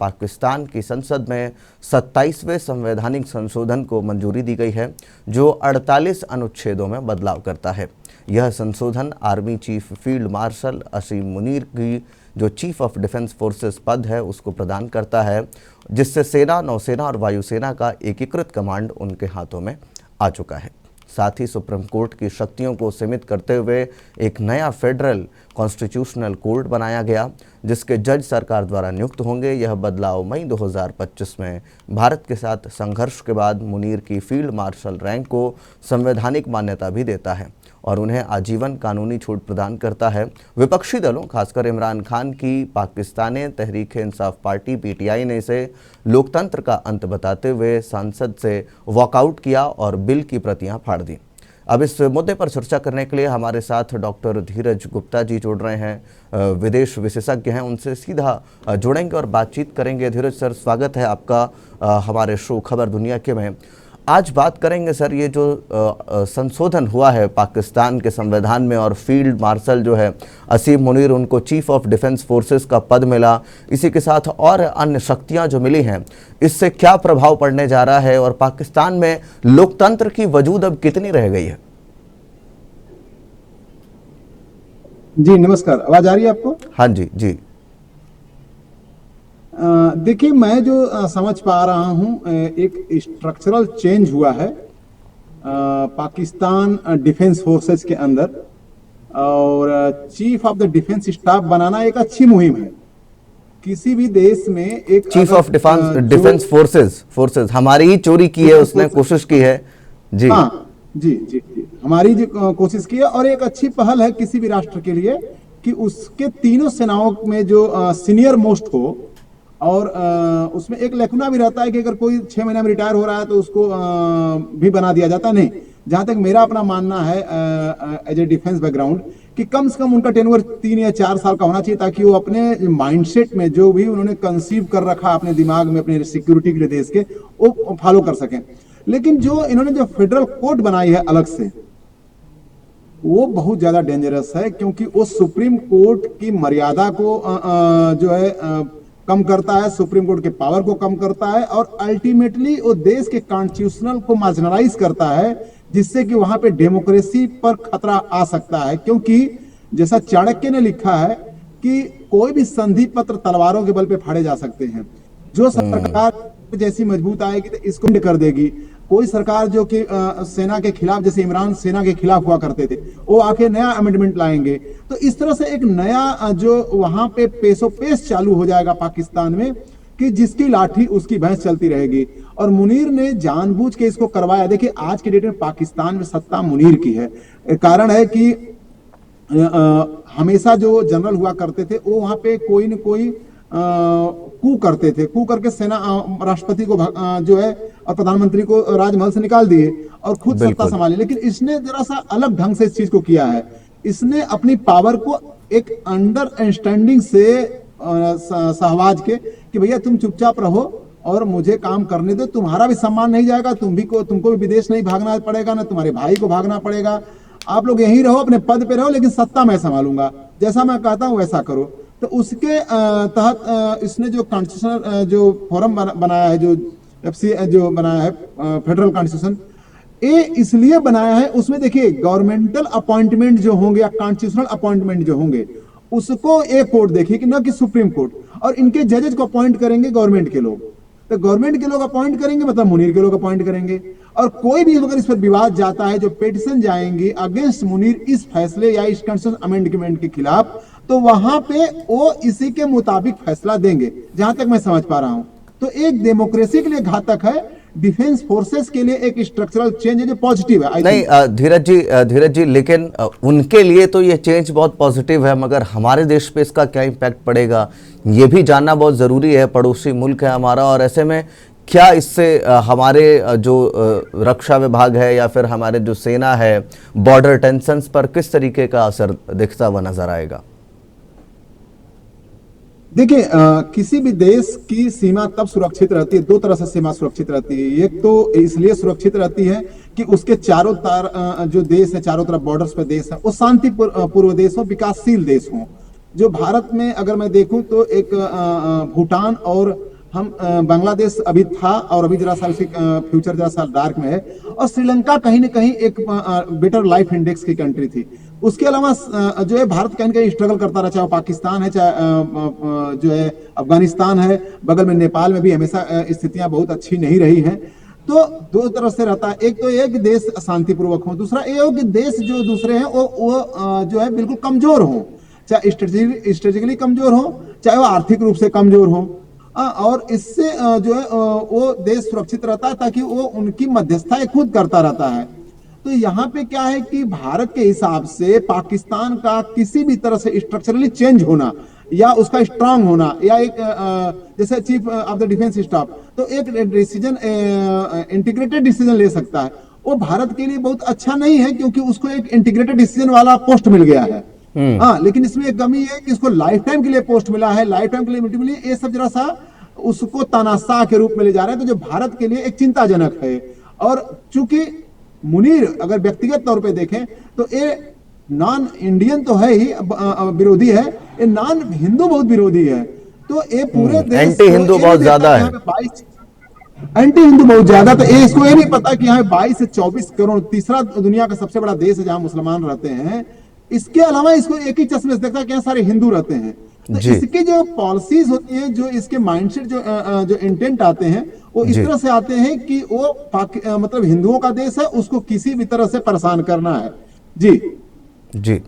पाकिस्तान की संसद में 27वें संवैधानिक संशोधन को मंजूरी दी गई है, जो 48 अनुच्छेदों में बदलाव करता है। यह संशोधन आर्मी चीफ फील्ड मार्शल असीम मुनीर की जो चीफ ऑफ डिफेंस फोर्सेस पद है उसको प्रदान करता है, जिससे सेना, नौसेना और वायुसेना का एकीकृत कमांड उनके हाथों में आ चुका है। साथ ही सुप्रीम कोर्ट की शक्तियों को सीमित करते हुए एक नया फेडरल कॉन्स्टिट्यूशनल कोर्ट बनाया गया, जिसके जज सरकार द्वारा नियुक्त होंगे। यह बदलाव मई 2025 में भारत के साथ संघर्ष के बाद मुनीर की फील्ड मार्शल रैंक को संवैधानिक मान्यता भी देता है और उन्हें आजीवन कानूनी छूट प्रदान करता है। विपक्षी दलों, खासकर इमरान खान की पाकिस्तानी तहरीक-ए-इंसाफ पार्टी पीटीआई ने इसे लोकतंत्र का अंत बताते हुए संसद से वॉकआउट किया और बिल की प्रतियां फाड़ दी। अब इस मुद्दे पर चर्चा करने के लिए हमारे साथ डॉक्टर धीरज गुप्ता जी जुड़ रहे हैं, विदेश विशेषज्ञ हैं। उनसे सीधा जुड़ेंगे और बातचीत करेंगे। धीरज सर, स्वागत है आपका हमारे शो खबर दुनिया के में। आज बात करेंगे सर, ये जो संशोधन हुआ है पाकिस्तान के संविधान में और फील्ड मार्शल जो है असीम मुनीर, उनको चीफ ऑफ डिफेंस फोर्सेस का पद मिला, इसी के साथ और अन्य शक्तियां जो मिली हैं, इससे क्या प्रभाव पड़ने जा रहा है और पाकिस्तान में लोकतंत्र की वजूद अब कितनी रह गई है? जी नमस्कार, आवाज आ रही है आपको? हाँ जी जी। देखिए, मैं जो समझ पा रहा हूं, एक स्ट्रक्चरल चेंज हुआ है पाकिस्तान डिफेंस फोर्सेस के अंदर, और chief of the defence staff बनाना एक अच्छी मुहिम है। किसी भी देश में एक चीफ ऑफ डिफेंस फोर्सेस हमारी ही चोरी की है, उसने कोशिश की है जी। हाँ जी जी जी, हमारी जो कोशिश की है, और एक अच्छी पहल है किसी भी राष्ट्र के लिए कि उसके तीनों सेनाओं में जो सीनियर मोस्ट हो, और उसमें एक लेखना भी रहता है कि अगर कोई 6 महीने में रिटायर हो रहा है तो उसको भी बना दिया जाता नहीं। जहां तक मेरा अपना मानना है एज ए डिफेंस बैकग्राउंड, कि कम से कम उनका टेन्योर 3 या 4 साल का होना चाहिए, ताकि वो अपने माइंडसेट में जो भी उन्होंने कंसीव कर रखा अपने दिमाग में अपने सिक्योरिटी के लिए देश के, वो फॉलो कर सकें। लेकिन जो इन्होंने जो फेडरल कोर्ट बनाई है अलग से, वो बहुत ज्यादा डेंजरस है, क्योंकि वो सुप्रीम कोर्ट की मर्यादा को जो है कम करता है, सुप्रीम कोर्ट के पावर को कम करता है, और अल्टीमेटली वो देश के कॉन्स्टिट्यूशनल को मार्जिनलाइज करता है, जिससे कि वहां पे डेमोक्रेसी पर खतरा आ सकता है। क्योंकि जैसा चाणक्य ने लिखा है कि कोई भी संधि पत्र तलवारों के बल पे फाड़े जा सकते हैं। जो सरकार जैसी मजबूत आएगी तो इसको कर देगी। कोई सरकार जो कि सेना के खिलाफ, जैसे इमरान सेना के खिलाफ हुआ करते थे, वो आके नया अमेंडमेंट लाएंगे, तो इस तरह से एक नया जो वहां पे पेशो पेश चालू हो जाएगा पाकिस्तान में, कि जिसकी लाठी उसकी भैंस चलती रहेगी। और मुनीर ने जानबूझ के इसको करवाया। देखिए, आज के डेट में पाकिस्तान में सत्ता मुनीर की है। कारण है कि हमेशा जो जनरल हुआ करते थे वो वहां पे कोई न कोई कू करते थे, कू करके सेना राष्ट्रपति को जो है और प्रधानमंत्री को राजमहल से निकाल दिए और खुद सत्ता संभाली। लेकिन इसने जरा सा अलग ढंग से इस चीज को किया है। इसने अपनी पावर को एक अंडरस्टैंडिंग से सहवाज के कि भैया तुम चुपचाप रहो और मुझे काम करने दो, तुम्हारा भी सम्मान नहीं जाएगा, तुमको भी विदेश नहीं भागना पड़ेगा, ना तुम्हारे भाई को भागना पड़ेगा, आप लोग यहीं रहो, अपने पद पे रहो, लेकिन सत्ता मैं संभालूंगा, जैसा मैं कहता हूं वैसा करो। तो उसके तहत इसने जो कॉन्स्टिट्यूशन जो फोरम बनाया है, जो एफसी जो बनाया है फेडरल कॉन्स्टिट्यूशन, ये इसलिए बनाया है। उसमें देखिए, गवर्नमेंटल अपॉइंटमेंट जो होंगे या कॉन्स्टिट्यूशनल अपॉइंटमेंट जो होंगे, उसको एक कोर्ट देखे कि न कि सुप्रीम कोर्ट। और इनके जजेज को अपॉइंट करेंगे गवर्नमेंट के लोग, तो गवर्नमेंट के लोग अपॉइंट करेंगे, मतलब मुनीर के लोग अपॉइंट करेंगे। और कोई भी अगर इस पर विवाद जाता है, जो पेटिशन जाएंगी अगेंस्ट मुनीर इस फैसले या इस कॉन्स्टिट्यूशन अमेंडमेंट के खिलाफ, तो वहां पे वो इसी के मुताबिक फैसला देंगे, जहां तक मैं समझ पा रहा हूं। तो एक डेमोक्रेसी के लिए घातक है, डिफेंस फोर्सेस के लिए एक स्ट्रक्चरल चेंज है जो पॉजिटिव है। नहीं धीरज जी, लेकिन उनके लिए तो ये चेंज बहुत पॉजिटिव है, मगर हमारे देश पे इसका क्या इम्पैक्ट पड़ेगा ये भी जानना बहुत ज़रूरी है। पड़ोसी मुल्क है हमारा, और ऐसे में क्या इससे हमारे जो रक्षा विभाग है या फिर हमारे जो सेना है, बॉर्डर टेंशंस पर किस तरीके का असर दिखता हुआ नजर आएगा? देखिए, किसी भी देश की सीमा तब सुरक्षित रहती है, दो तरह से सीमा सुरक्षित रहती है। एक तो इसलिए सुरक्षित रहती है कि उसके चारों जो देश है, चारों तरफ बॉर्डर्स पे देश है, वो शांति पूर्व देश हो, विकासशील देश हो। जो भारत में अगर मैं देखूं तो एक भूटान और हम बांग्लादेश अभी था और अभी जरा सा उसकी फ्यूचर जरा सा डार्क में है, और श्रीलंका कहीं ना कहीं एक बेटर लाइफ इंडेक्स की कंट्री थी। उसके अलावा जो है भारत कहीं ना कहीं स्ट्रगल करता रहा, चाहे पाकिस्तान है, चाहे जो है अफगानिस्तान है, बगल में नेपाल में भी हमेशा स्थितियां बहुत अच्छी नहीं रही हैं। तो दो तरफ से रहता है, एक तो एक देश शांतिपूर्वक हो, दूसरा ये हो कि देश जो दूसरे हैं वो जो है बिल्कुल कमजोर हो, चाहे स्ट्रेटेजिकली कमजोर हो, चाहे वो आर्थिक रूप से कमजोर हो। और इससे जो है वो देश सुरक्षित रहता है, ताकि वो उनकी मध्यस्थता खुद करता रहता है। तो यहाँ पे क्या है कि भारत के हिसाब से पाकिस्तान का किसी भी तरह से स्ट्रक्चरली चेंज होना या उसका स्ट्रांग होना, या एक जैसे chief of the defence staff तो एक डिसीजन इंटीग्रेटेड डिसीजन ले सकता है, वो भारत के लिए बहुत अच्छा नहीं है, क्योंकि उसको एक इंटीग्रेटेड डिसीजन वाला पोस्ट मिल गया है। हाँ, लेकिन इसमें एक कमी है कि उसको लाइफ टाइम के लिए पोस्ट मिला है, लाइफ टाइम के लिए मिली, ये सब जरा सा उसको तानाशाह के रूप में ले जा रहे हैं, तो जो भारत के लिए एक चिंताजनक है। और चूंकि मुनीर अगर व्यक्तिगत तौर पे देखें तो ये नॉन इंडियन तो है ही विरोधी है, ये नॉन हिंदू बहुत विरोधी है। तो ये पूरे देश एंटी हिंदू बहुत ज्यादा है, एंटी हिंदू बहुत ज्यादा। तो ये इसको ये नहीं पता कि यहाँ 22 से 24 करोड़, तीसरा दुनिया का सबसे बड़ा देश है जहां मुसलमान रहते हैं। इसके अलावा इसको एक ही चश्मे से देखता है कि यहाँ सारे हिंदू रहते हैं। तो इसकी जो पॉलिसीज होती है, जो इसके माइंडसेट जो इंटेंट आते हैं, वो इस तरह से आते हैं कि वो मतलब हिंदुओं का देश है, उसको किसी भी तरह से परेशान करना है। जी जी।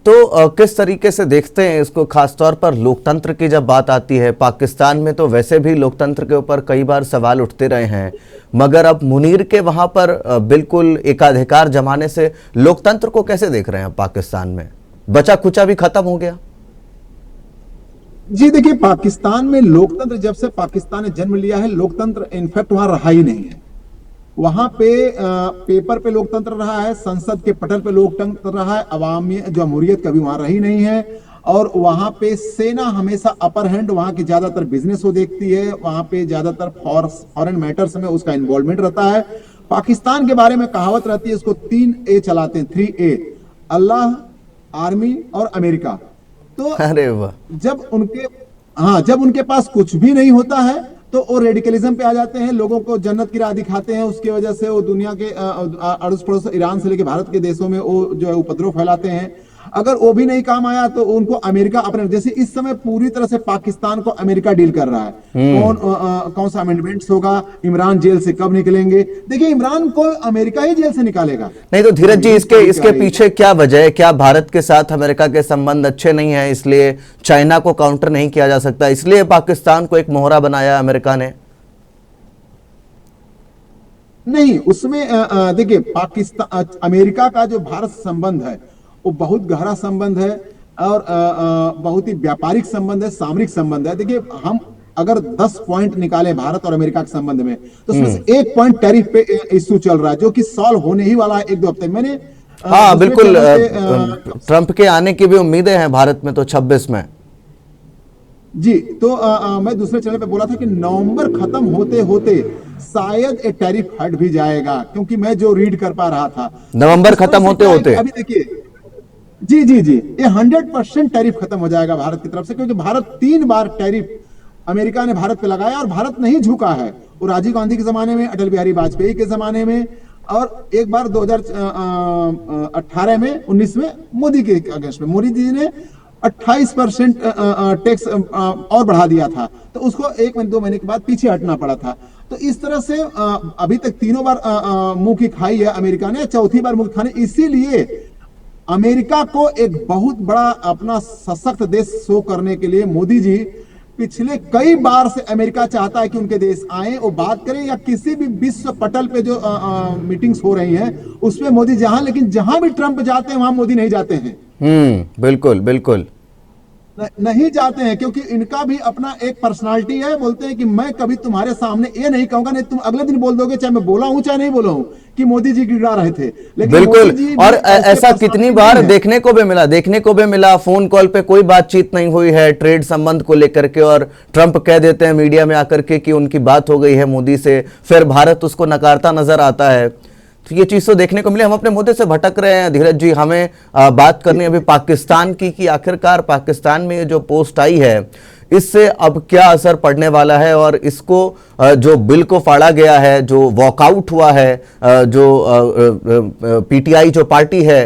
तो किस तरीके से देखते हैं इसको, खासतौर पर लोकतंत्र की जब बात आती है? पाकिस्तान में तो वैसे भी लोकतंत्र के ऊपर कई बार सवाल उठते रहे हैं, मगर अब मुनीर के वहां पर बिल्कुल एकाधिकार जमाने से लोकतंत्र को कैसे देख रहे हैं पाकिस्तान में? बचा कुचा भी खत्म हो गया? जी देखिए, पाकिस्तान में लोकतंत्र जब से पाकिस्तान ने जन्म लिया है, लोकतंत्र इनफैक्ट वहां रहा ही नहीं है। वहां पे पेपर पे लोकतंत्र रहा है, संसद के पटल पे लोकतंत्र रहा है, अवामी जमहूरियत कभी वहां रही नहीं है। और वहां पे सेना हमेशा अपर हैंड, वहां की ज्यादातर बिजनेस वो देखती है, वहां पे ज्यादातर फॉरेन मैटर्स में उसका इन्वॉल्वमेंट रहता है। पाकिस्तान के बारे में कहावत रहती है, उसको 3A चलाते हैं, 3A, अल्लाह, आर्मी और अमेरिका। तो अरे वाह, जब उनके पास कुछ भी नहीं होता है तो वो रेडिकलिज्म पे आ जाते हैं, लोगों को जन्नत की राह दिखाते हैं, उसकी वजह से वो दुनिया के अड़ोस पड़ोस ईरान से लेकर भारत के देशों में वो जो है उपद्रव फैलाते हैं। अगर वो भी नहीं काम आया तो उनको अमेरिका अपने, जैसे इस समय पूरी तरह से पाकिस्तान को अमेरिका डील कर रहा है। कौन सा अमेंडमेंट्स होगा, इमरान जेल से कब निकलेंगे? देखिए, इमरान को अमेरिका ही जेल से निकालेगा। नहीं तो धीरज जी, इसके पीछे क्या वजह है? क्या भारत के साथ अमेरिका के संबंध अच्छे नहीं है, इसलिए चाइना को काउंटर नहीं किया जा सकता, इसलिए पाकिस्तान को एक मोहरा बनाया अमेरिका ने? नहीं, उसमें देखिए, पाकिस्तान अमेरिका का जो भारत से संबंध है वो बहुत गहरा संबंध है, और बहुत ही व्यापारिक संबंध है, सामरिक संबंध है। देखिए, हम अगर 10 पॉइंट निकाले भारत और अमेरिका के संबंध में, तो उसमें से एक पॉइंट टैरिफ पे इश्यू चल रहा है, जो कि सॉल्व होने ही वाला है 1-2 हफ्ते में। मैंने हाँ बिल्कुल, ट्रंप के आने की भी उम्मीदें हैं भारत में तो 26 में। जी, तो मैं दूसरे चैनल पे बोला था कि नवंबर खत्म होते होते शायद एक टैरिफ हट भी जाएगा, क्योंकि मैं जो रीड कर पा रहा था, नवंबर खत्म होते होते अभी देखिए, जी जी जी, ये 100% टैरिफ खत्म हो जाएगा भारत की तरफ से, क्योंकि भारत 3 बार टैरिफ अमेरिका ने भारत पे लगाया और भारत नहीं झुका है। वो राजीव गांधी के जमाने में, अटल बिहारी वाजपेयी के जमाने में, और एक बार 2018 में, 19 में मोदी के अगेंस्ट में मोदी जी ने 28% टैक्स और बढ़ा दिया था, तो उसको 1 महीने 2 महीने के बाद पीछे हटना पड़ा था। तो इस तरह से अभी तक 3 बार मुंह की खाई है अमेरिका ने, चौथी बार मुंह की खाने, इसीलिए अमेरिका को एक बहुत बड़ा अपना सशक्त देश शो करने के लिए मोदी जी पिछले कई बार से अमेरिका चाहता है कि उनके देश आए, वो बात करें, या किसी भी विश्व पटल पे जो मीटिंग्स हो रही हैं उसमें मोदी जहां, लेकिन जहां भी ट्रंप जाते हैं वहां मोदी नहीं जाते हैं। बिल्कुल बिल्कुल नहीं जाते हैं, क्योंकि इनका भी अपना एक पर्सनालिटी है। बोलते हैं कि मैं कभी तुम्हारे सामने ये नहीं कहूंगा, नहीं तुम अगले दिन बोल दोगे, चाहे मैं बोला हूं चाहे नहीं बोला हूं, कि मोदी जी गिरा रहे थे। लेकिन बिल्कुल, और ऐसा कितनी बार देखने को भी मिला, फोन कॉल पे कोई बातचीत नहीं हुई है ट्रेड संबंध को लेकर के, और ट्रंप कह देते हैं मीडिया में आकर के कि उनकी बात हो गई है मोदी से, फिर भारत उसको नकारता नजर आता है। तो ये चीज तो देखने को मिली। हम अपने मुद्दे से भटक रहे हैं धीरज जी, हमें बात करनी है अभी पाकिस्तान की, कि आखिरकार पाकिस्तान में जो पोस्ट आई है इससे अब क्या असर पड़ने वाला है, और इसको जो बिल को फाड़ा गया है, जो वॉकआउट हुआ है, जो पीटीआई जो पार्टी है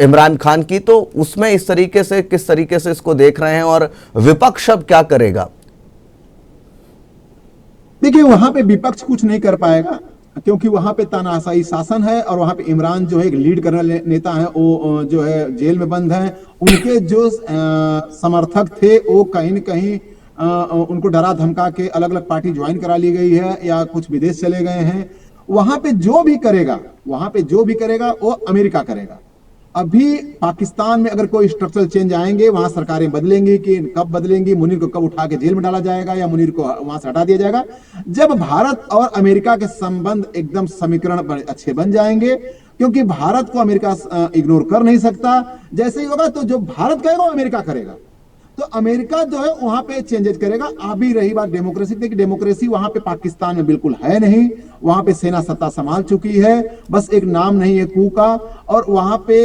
इमरान खान की, तो उसमें इस तरीके से किस तरीके से इसको देख रहे हैं और विपक्ष अब क्या करेगा? देखिए, वहां पे विपक्ष कुछ नहीं कर पाएगा, क्योंकि वहां पे तानाशाही शासन है और वहां पे इमरान जो है एक लीड करने वाले नेता है, वो जो है जेल में बंद है। उनके जो समर्थक थे वो कहीं न कहीं उनको डरा धमका के अलग अलग पार्टी ज्वाइन करा ली गई है या कुछ विदेश चले गए हैं। वहां पे जो भी करेगा वो अमेरिका करेगा। अभी पाकिस्तान में अगर कोई स्ट्रक्चरल चेंज आएंगे, वहां सरकारें बदलेंगी, कि कब बदलेंगी, मुनीर को कब उठा के जेल में डाला जाएगा या मुनीर को वहां से हटा दिया जाएगा। जब भारत और अमेरिका के संबंध एकदम समीकरण अच्छे बन जाएंगे, क्योंकि भारत को अमेरिका इग्नोर कर नहीं सकता। जैसे ही होगा तो जो भारत कहेगा वो अमेरिका करेगा, तो अमेरिका जो है वहां पे चेंजेस करेगा। अभी रही बात डेमोक्रेसी, देखिए डेमोक्रेसी वहां पे पाकिस्तान में बिल्कुल है नहीं। वहां पे सेना सत्ता संभाल चुकी है, बस एक नाम नहीं है कू का। और वहां पे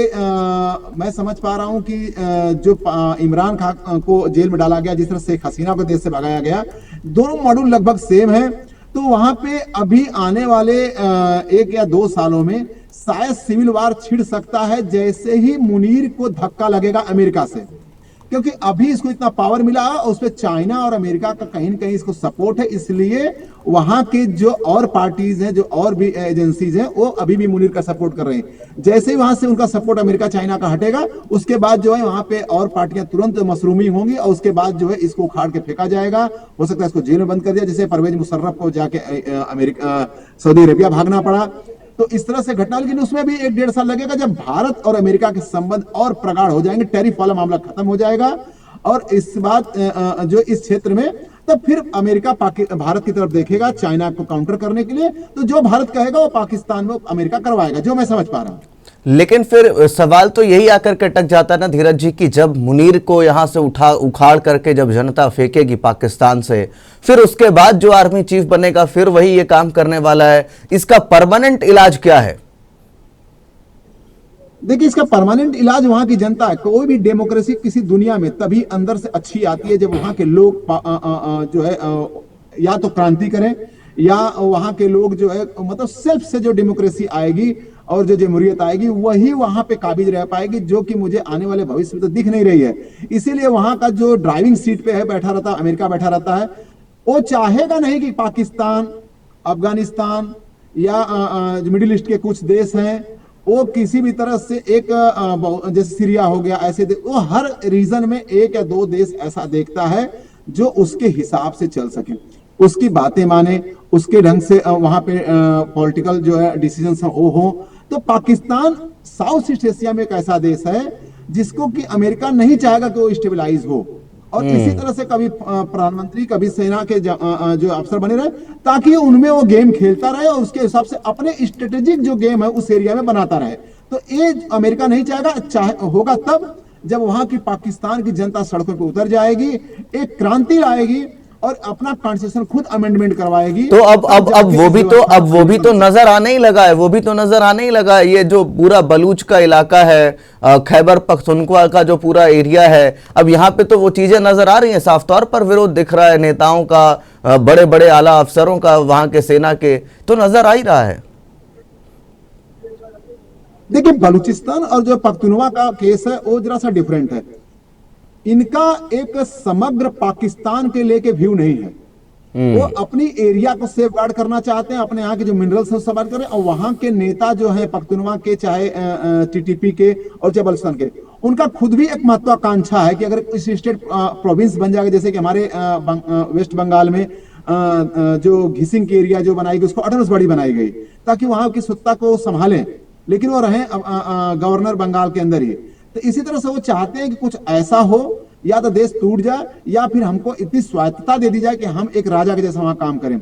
मैं समझ पा रहा हूं कि जो इमरान खान को जेल में डाला गया, जिस तरह शेख हसीना को देश से भगाया गया, दोनों मॉड्यूल लगभग सेम है। तो वहां पे अभी आने वाले 1 या 2 सालों में शायद सिविल वार छिड़ सकता है, जैसे ही मुनीर को धक्का लगेगा अमेरिका से, क्योंकि अभी इसको इतना पावर मिला है। उस पर चाइना और अमेरिका का कहीं न कहीं इसको सपोर्ट है, इसलिए वहां के जो और पार्टीज हैं, जो और भी एजेंसीज हैं, वो अभी भी मुनीर का सपोर्ट कर रहे हैं। जैसे ही वहां से उनका सपोर्ट अमेरिका चाइना का हटेगा, उसके बाद जो है वहां पे और पार्टियां तुरंत मशरूमी होंगी और उसके बाद जो है इसको उखाड़ के फेंका जाएगा। हो सकता है इसको जेल में बंद कर दिया, जैसे परवेज मुशर्रफ को जाके सऊदी अरेबिया भागना पड़ा। तो इस तरह से घटना, लेकिन उसमें भी 1-1.5 साल लगेगा, जब भारत और अमेरिका के संबंध और प्रगाढ़ हो जाएंगे, टैरिफ वाला मामला खत्म हो जाएगा। और इस बात जो इस क्षेत्र में, तब फिर अमेरिका भारत की तरफ देखेगा चाइना को काउंटर करने के लिए। तो जो भारत कहेगा वो पाकिस्तान में अमेरिका करवाएगा, जो मैं समझ पा रहा हूं। लेकिन फिर सवाल तो यही आकर के अटक जाता है ना धीरज जी, कि जब मुनीर को यहां से उखाड़ करके जब जनता फेंकेगी पाकिस्तान से, फिर उसके बाद जो आर्मी चीफ बनेगा फिर वही ये काम करने वाला है। इसका परमानेंट इलाज क्या है? देखिए, इसका परमानेंट इलाज वहां की जनता है। कोई भी डेमोक्रेसी किसी दुनिया में तभी अंदर से अच्छी आती है जब वहां के लोग जो है या तो क्रांति करें, या वहां के लोग जो है मतलब सेल्फ से जो डेमोक्रेसी आएगी और जो जमहूरियत आएगी, वही वहां पे काबिज रह पाएगी, जो कि मुझे आने वाले भविष्य में तो दिख नहीं रही है। इसीलिए वहां का जो ड्राइविंग सीट पे है बैठा रहता है, अमेरिका बैठा रहता है, वो चाहेगा नहीं कि पाकिस्तान, अफगानिस्तान या मिडिल ईस्ट के कुछ देश हैं, वो किसी भी तरह से एक जैसे सीरिया हो गया, ऐसे वो हर रीजन में 1 या 2 देश ऐसा देखता है जो उसके हिसाब से चल सके, उसकी बातें माने, उसके ढंग से वहां पे पॉलिटिकल जो है डिसीजंस वो हो। तो पाकिस्तान साउथ ईस्ट एशिया में एक ऐसा देश है जिसको कि अमेरिका नहीं चाहेगा कि वो स्टेबलाइज हो, और इसी तरह से कभी प्रधानमंत्री, कभी सेना के जो अफसर बने रहे, ताकि उनमें वो गेम खेलता रहे और उसके हिसाब से अपने स्ट्रेटेजिक जो गेम है उस एरिया में बनाता रहे। तो ये अमेरिका नहीं चाहेगा। होगा तब जब वहां की पाकिस्तान की जनता सड़कों पर उतर जाएगी, एक क्रांति लाएगी और अपना कॉन्स्टिट्यूशन खुद अमेंडमेंट करवाएगी। तो अब वो भी तो नजर आने ही लगा है, वो भी तो नजर आने ही लगा है। ये जो पूरा बलूच का इलाका है, खैबर पख्तूनख्वा का जो पूरा एरिया है, अब यहाँ पे तो वो चीजें नजर आ रही हैं, साफ तौर पर विरोध दिख रहा है नेताओं का, बड़े बड़े आला अफसरों का, वहां के सेना के, तो नजर आ ही रहा है। देखिए, बलूचिस्तान और जो पख्तूनख्वा का केस है वो जरा सा डिफरेंट है। इनका एक समग्र पाकिस्तान के लेके व्यू नहीं है। वो अपनी एरिया को सेफ गार्ड करना चाहते हैं, अपने यहाँ के जो मिनरल्स हैं संभाल करें, और वहां के नेता जो है पख्तूनख्वा के, चाहे टीटीपी के और चाहे बलूचिस्तान के, उनका खुद भी एक महत्वाकांक्षा है कि अगर इस स्टेट प्रोविंस बन जाएगा, जैसे कि हमारे वेस्ट बंगाल में जो घिसिंग की एरिया जो बनाई गई उसको ऑटोनमस बॉडी बनाई गई ताकि वहां की सत्ता को संभालें, लेकिन वो रहे गवर्नर बंगाल के अंदर ही। तो इसी तरह से वो चाहते हैं कि कुछ ऐसा हो, या तो देश टूट जाए या फिर हमको इतनी स्वायत्तता दे दी जाए कि हम एक राजा के जैसा वहां काम करें।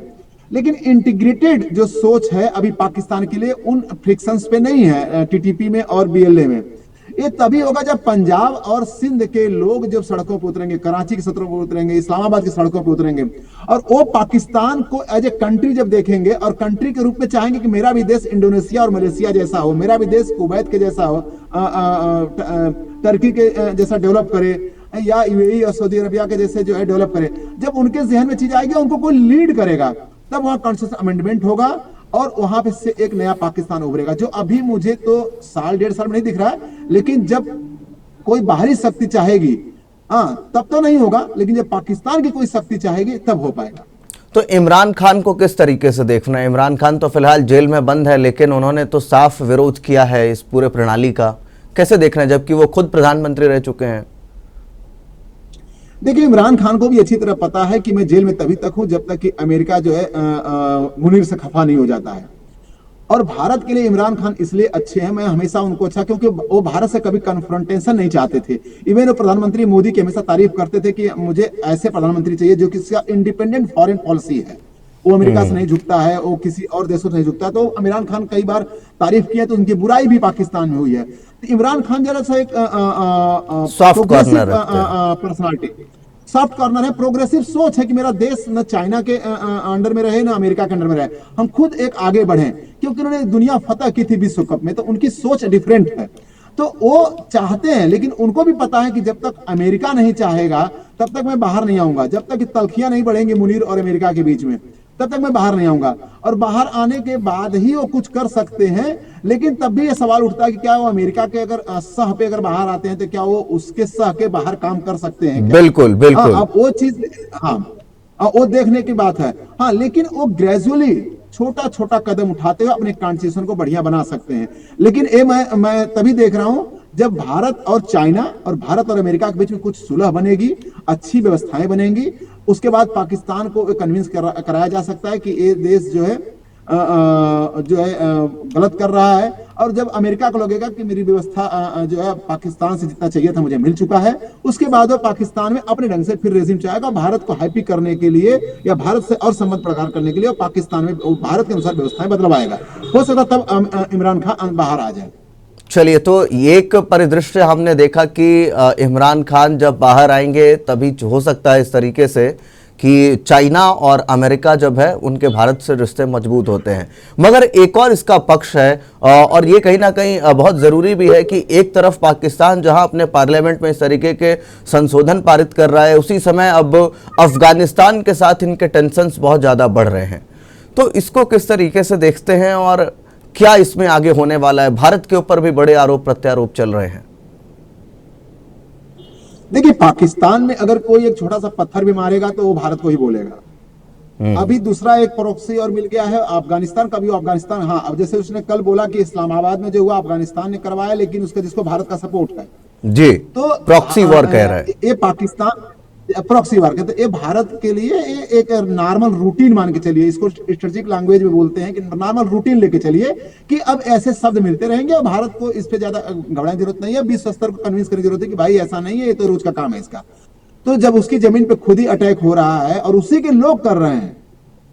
लेकिन इंटीग्रेटेड जो सोच है अभी पाकिस्तान के लिए उन फ्रिक्शंस पे नहीं है, टीटीपी में और बीएलए में। ये तभी होगा जब पंजाब और सिंध के लोग जब सड़कों पर उतरेंगे, कराची की सड़कों पर उतरेंगे, इस्लामाबाद की सड़कों पर उतरेंगे, और वो पाकिस्तान को एज ए कंट्री जब देखेंगे और कंट्री के रूप में चाहेंगे कि मेरा भी देश इंडोनेशिया और मलेशिया जैसा हो, मेरा भी देश कुवैत के जैसा हो, टर्की के जैसा डेवलप करे, या यूएई और सऊदी अरबिया के जैसे जो है डेवलप करे। जब उनके जहन में चीज आएगी, उनको कोई लीड करेगा, तब वहां कॉन्स्टिट्यूशन अमेंडमेंट होगा और वहां पे से एक नया पाकिस्तान उभरेगा, जो अभी मुझे तो साल 1.5 साल में नहीं दिख रहा है। लेकिन जब कोई बाहरी शक्ति चाहेगी, हाँ, तब तो नहीं होगा, लेकिन जब पाकिस्तान की कोई शक्ति चाहेगी तब हो पाएगा। तो इमरान खान को किस तरीके से देखना है? इमरान खान तो फिलहाल जेल में बंद है, लेकिन उन्होंने तो साफ विरोध किया है इस पूरे प्रणाली का। कैसे देखना है, जबकि वो खुद प्रधानमंत्री रह चुके हैं? देखिए, इमरान खान को भी अच्छी तरह पता है कि मैं जेल में तभी तक हूं जब तक कि अमेरिका जो है मुनीर से खफा नहीं हो जाता है। और भारत के लिए इमरान खान इसलिए अच्छे हैं, मैं हमेशा उनको अच्छा, क्योंकि वो भारत से कभी कन्फ्रंटेशन नहीं चाहते थे। इवन वो प्रधानमंत्री मोदी की हमेशा तारीफ करते थे कि मुझे ऐसे प्रधानमंत्री चाहिए जो किसी का इंडिपेंडेंट फॉरेन पॉलिसी है, वो अमेरिका से नहीं झुकता है, वो किसी और देशों से नहीं झुकता। तो इमरान खान कई बार तारीफ किया, तो उनकी बुराई भी पाकिस्तान में हुई है। तो इमरान खान जरा सा एक soft corner personality, soft corner है, प्रोग्रेसिव सोच है कि मेरा देश न चाइना के अंडर में रहे, न अमेरिका के अंडर में रहे, हम खुद एक आगे बढ़े, क्योंकि उन्होंने दुनिया फतह की थी विश्व कप में, तो उनकी सोच डिफरेंट है। तो वो चाहते हैं, लेकिन उनको भी पता है कि जब तक अमेरिका नहीं चाहेगा तब तक मैं बाहर नहीं आऊंगा, जब तक तलखियां नहीं बढ़ेंगी मुनीर और अमेरिका के बीच में, तब तक मैं बाहर नहीं आऊंगा। और बाहर आने के बाद ही वो कुछ कर सकते हैं। लेकिन तब भी ये सवाल उठता है कि क्या वो अमेरिका के अगर सह पे अगर बाहर आते हैं, तो क्या वो उसके सह के बाहर काम कर सकते हैं क्या? बिल्कुल बिल्कुल। अब वो चीज, हाँ, वो देखने की बात है। हाँ, लेकिन वो ग्रेजुअली छोटा छोटा कदम उठाते हुए अपने कॉन्स्टिट्यूशन को बढ़िया बना सकते हैं। लेकिन ये मैं तभी देख रहा हूं जब भारत और चाइना और भारत और अमेरिका के बीच में कुछ सुलह बनेगी, अच्छी व्यवस्थाएं बनेंगी, उसके बाद पाकिस्तान को कन्विंस कराया जा सकता है कि ये देश जो है गलत कर रहा है। और जब अमेरिका को लगेगा कि मेरी व्यवस्था जो है पाकिस्तान से जितना चाहिए था मुझे मिल चुका है, उसके बाद वो पाकिस्तान में अपने ढंग से फिर रेजिम चाहेगा, भारत को हैप्पी करने के लिए या भारत से और संबंध प्रगाढ़ करने के लिए, और पाकिस्तान में भारत के अनुसार व्यवस्थाएं बदलवाएगा। हो सकता तब इमरान खान बाहर आ जाए। चलिए, तो एक परिदृश्य हमने देखा कि इमरान खान जब बाहर आएंगे तभी हो सकता है इस तरीके से कि चाइना और अमेरिका जब है उनके भारत से रिश्ते मजबूत होते हैं। मगर एक और इसका पक्ष है, और ये कहीं ना कहीं बहुत ज़रूरी भी है कि एक तरफ पाकिस्तान जहां अपने पार्लियामेंट में इस तरीके के संशोधन पारित कर रहा है, उसी समय अब अफगानिस्तान के साथ इनके टेंशन्स बहुत ज़्यादा बढ़ रहे हैं। तो इसको किस तरीके से देखते हैं और क्या इसमें आगे होने वाला है? भारत के ऊपर भी बड़े आरोप प्रत्यारोप चल रहे हैं। देखिए, पाकिस्तान में अगर कोई एक छोटा सा पत्थर भी मारेगा तो वो भारत को ही बोलेगा। अभी दूसरा एक प्रॉक्सी और मिल गया है अफगानिस्तान का भी। अफगानिस्तान, हाँ, अब जैसे उसने कल बोला कि इस्लामाबाद में जो हुआ अफगानिस्तान ने करवाया, लेकिन उसका जिसको भारत का सपोर्ट है जी, तो प्रॉक्सी वॉर कह रहा है ये पाकिस्तान, प्रॉक्सी वार कहते हैं। ये भारत के लिए एक नॉर्मल रूटीन मान के चलिए, इसको स्ट्रेटेजिक लैंग्वेज में बोलते हैं कि नॉर्मल रूटीन लेके चलिए कि अब ऐसे शब्द मिलते रहेंगे और भारत को इस पे ज्यादा घबराने की जरूरत नहीं है। विश्व स्तर को कन्विंस करने की जरूरत है कि भाई ऐसा नहीं है, ये तो रोज का काम है इसका। तो जब उसकी जमीन पे खुद ही अटैक हो रहा है और उसी के लोग कर रहे हैं,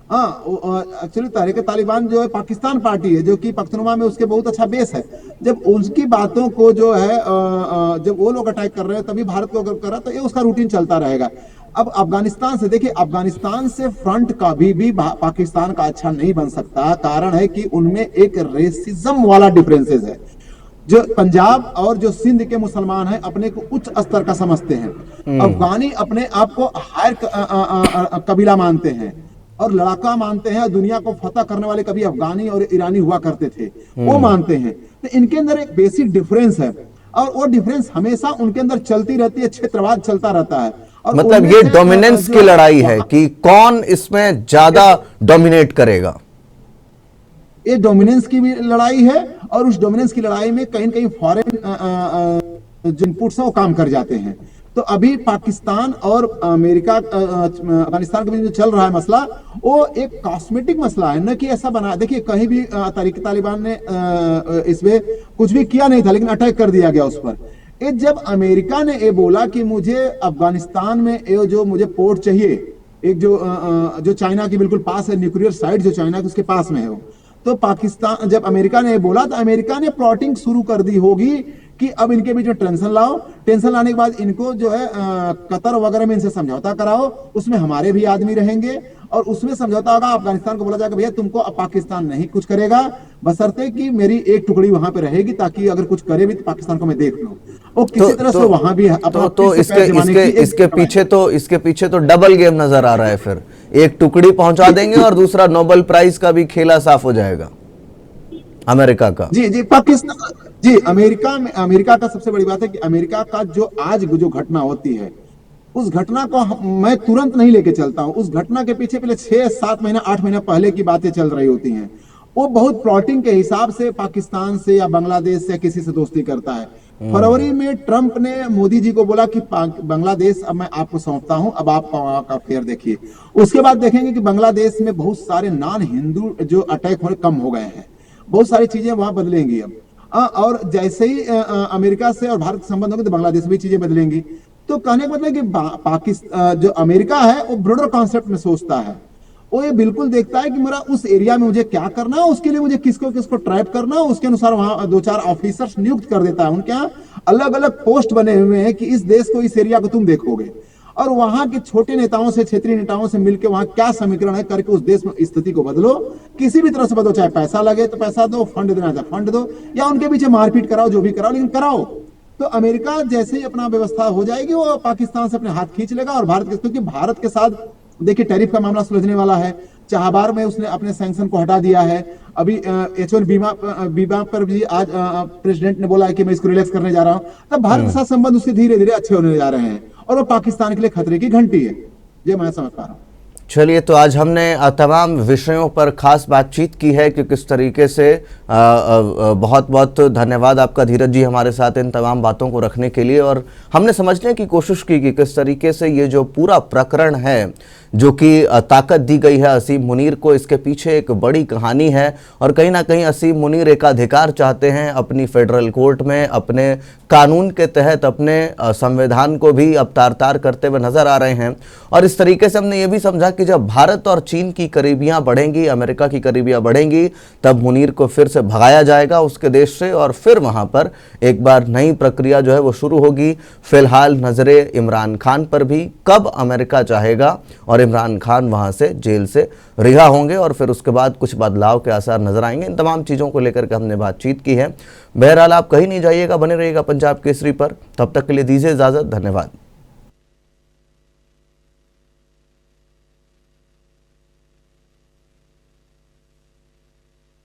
एक्चुअली तहरीक तालिबान जो है पाकिस्तान पार्टी है, जो कि पख्तूनख्वा में उसके बहुत अच्छा बेस है। जब उनकी बातों को जो है जब वो लोग अटैक कर रहे हैं, तभी भारत को अगर कर रहा है, तो ये उसका रूटीन चलता रहेगा। अब अफगानिस्तान से देखिए, अफगानिस्तान से फ्रंट कभी भी पाकिस्तान का अच्छा नहीं बन सकता। कारण है कि उनमें एक रेसिज्म वाला डिफरेंसेस है। जो पंजाब और जो सिंध के मुसलमान हैं अपने को उच्च स्तर का समझते हैं, अफगानी अपने आप को हायर कबीला मानते हैं और लड़ाका मानते हैं। दुनिया को फतह करने वाले कभी अफगानी और ईरानी हुआ करते थे, वो मानते हैं। तो इनके अंदर एक बेसिक डिफरेंस है और वो डिफरेंस हमेशा उनके अंदर चलती रहती है, क्षेत्रवाद चलता रहता है। और मतलब ये डोमिनेंस की लड़ाई है कि कौन इसमें ज्यादा डोमिनेट करेगा। ये डोमिनेंस की भी लड़ाई है और उस डोमिनेंस की लड़ाई में कहीं न कहीं फॉरेन जो इनपुट्स हैं वो काम कर जाते हैं। तो अभी पाकिस्तान और अमेरिका अफगानिस्तान के बीच जो चल रहा है मसला, वो एक कॉस्मेटिक मसला है, न कि ऐसा बना। देखिए, कहीं भी तहरीक तालिबान ने इसमें कुछ भी किया नहीं था, लेकिन अटैक कर दिया गया उस पर। ये जब अमेरिका ने ये बोला कि मुझे अफगानिस्तान में ये जो मुझे पोर्ट चाहिए, एक जो चाइना के बिल्कुल पास है, न्यूक्लियर साइट जो चाइना के उसके पास में है वो, तो पाकिस्तान, जब अमेरिका ने ये बोला तो अमेरिका ने प्लॉटिंग शुरू कर दी होगी कि अब इनके बीच में टेंशन लाओ। टेंशन लाने के बाद इनको जो है कतर वगैरह में इनसे समझौता कराओ, उसमें हमारे भी आदमी रहेंगे और उसमें समझौता होगा। अफगानिस्तान को बोला जाएगा भैया तुमको अब पाकिस्तान नहीं कुछ करेगा, बशर्ते कि मेरी एक टुकड़ी वहां पे रहेगी, ताकि अगर कुछ करे भी तो पाकिस्तान को मैं देख लूं। वो किसी तरह से वहां भी अपना तो फिर से पैर जमाने की एक इसके पीछे तो डबल गेम नजर आ रहा है। फिर एक टुकड़ी पहुंचा देंगे और दूसरा नोबेल प्राइज का भी खेला साफ हो जाएगा अमेरिका का। जी जी, पाकिस्तान जी, अमेरिका का सबसे बड़ी बात है कि अमेरिका का जो आज जो घटना होती है, उस घटना को मैं तुरंत नहीं लेके चलता हूं। उस घटना के पीछे पहले 6-7 महीना 8 महीना पहले की बातें चल रही होती हैं। वो बहुत प्लॉटिंग के हिसाब से पाकिस्तान से या बांग्लादेश से किसी से दोस्ती करता है। फरवरी में ट्रंप ने मोदी जी को बोला कि बांग्लादेश अब मैं आपको सौंपता हूं, अब आप का फेयर देखिए। उसके बाद देखेंगे कि बांग्लादेश में बहुत सारे नॉन हिंदू जो अटैक होने कम हो गए हैं, बहुत सारी चीजें वहां बदलेंगी अब। और जैसे ही अमेरिका से और भारत के संबंध होंगे तो बांग्लादेश में चीजें बदलेंगी। तो कहने का मतलब है कि पाकिस्तान जो अमेरिका है वो ब्रॉडर कॉन्सेप्ट में सोचता है। वो ये बिल्कुल देखता है कि मेरा उस एरिया में मुझे क्या करना है, उसके लिए मुझे किसको किसको ट्रैप करना है, उसके अनुसार वहां 2-4 ऑफिसर्स नियुक्त कर देता है। उनके यहाँ अलग अलग पोस्ट बने हुए हैं कि इस देश को, इस एरिया को तुम देखोगे, और वहां के छोटे नेताओं से, क्षेत्रीय नेताओं से मिलकर वहां क्या समीकरण है करके उस देश में स्थिति को बदलो, किसी भी तरह से बदलो। चाहे पैसा लगे तो पैसा दो, फंड देना चाहे फंड दो, या उनके पीछे मारपीट कराओ, जो भी कराओ, लेकिन कराओ। तो अमेरिका जैसे ही अपना व्यवस्था हो जाएगी वो पाकिस्तान से अपने हाथ खींच लेगा। और भारत के, क्योंकि भारत के साथ देखिए टैरिफ का मामला सुलझने वाला है, चाहबार में उसने अपने सैंक्शन को हटा दिया है। अभी H1 बीमा पर भी आज प्रेसिडेंट ने बोला है कि मैं इसको रिलैक्स करने जा रहा हूं। तब भारत के साथ संबंध उसके धीरे धीरे अच्छे होने जा रहे हैं, और वो पाकिस्तान के लिए खतरे की घंटी है। ये मैं समझ पा रहा हूँ। चलिए, तो आज हमने तमाम विषयों पर खास बातचीत की है कि किस तरीके से बहुत बहुत धन्यवाद आपका धीरज जी हमारे साथ इन तमाम बातों को रखने के लिए। और हमने समझने की कोशिश की कि किस तरीके से ये जो पूरा प्रकरण है, जो कि ताकत दी गई है असीम मुनीर को, इसके पीछे एक बड़ी कहानी है। और कहीं ना कहीं असीम मुनीर एकाधिकार चाहते हैं अपनी फेडरल कोर्ट में, अपने कानून के तहत अपने संविधान को भी अब तार-तार करते हुए नजर आ रहे हैं। और इस तरीके से हमने ये भी समझा कि जब भारत और चीन की करीबियां बढ़ेंगी, अमेरिका की करीबियां बढ़ेंगी, तब मुनीर को फिर से भगाया जाएगा उसके देश से, और फिर वहां पर एक बार नई प्रक्रिया जो है वो शुरू होगी। फिलहाल नजरें इमरान खान पर भी, कब अमेरिका चाहेगा और इमरान खान वहां से जेल से रिहा होंगे, और फिर उसके बाद कुछ बदलाव के आसार नजर आएंगे। इन तमाम चीज़ों को लेकर के हमने बातचीत की है। बहरहाल आप कहीं नहीं जाइएगा, बने रहिएगा पंजाब केसरी पर। तब तक के लिए दीजिए इजाज़त, धन्यवाद।